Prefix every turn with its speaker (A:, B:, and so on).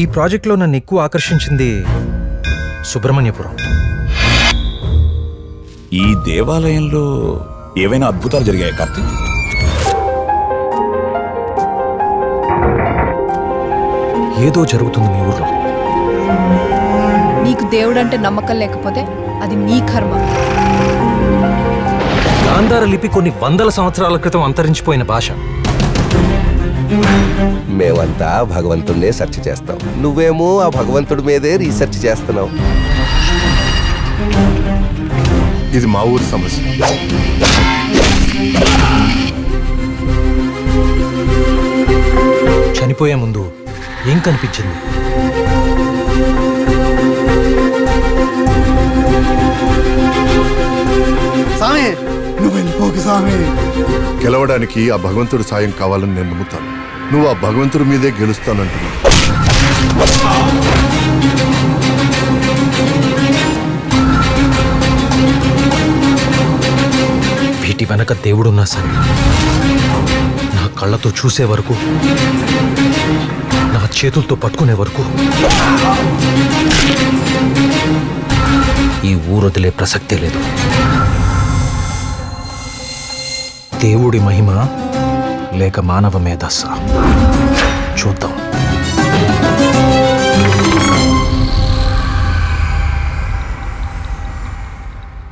A: ఈ ప్రాజెక్ట్లో నన్ను ఎక్కువ ఆకర్షించింది సుబ్రహ్మణ్యపురం.
B: ఈ దేవాలయంలో ఏవైనా అద్భుతాలు జరిగాయి కార్తీక్?
A: ఏదో జరుగుతుంది మీ ఊర్లో.
C: నీకు దేవుడంటే నమ్మకం లేకపోతే అది నీ కర్మ.
A: గాంధార లిపి కొన్ని వందల సంవత్సరాల క్రితం అంతరించిపోయిన భాష.
D: మేమంతా భగవంతుడినే సెర్చ్ చేస్తాం, నువ్వేమో ఆ భగవంతుడి మీదే రీసెర్చ్ చేస్తున్నావు.
E: ఇది మా ఊరి సమస్య.
A: చనిపోయే ముందు ఏం కనిపించింది?
F: స్వామి నువ్వు వెళ్ళిపోకు స్వామి.
E: గెలవడానికి ఆ భగవంతుడి సాయం కావాలని నేను నమ్ముతాను. నువ్వు ఆ భగవంతుడి మీదే గెలుస్తానంటున్నావు.
A: వీటి వెనక దేవుడున్నా సరే, నా కళ్ళతో చూసే వరకు, నా చేతులతో పట్టుకునే వరకు ఈ ఊరొదిలే ప్రసక్తే లేదు. దేవుడి మహిమ లేక మానవ మేధస్స చూద్దాం.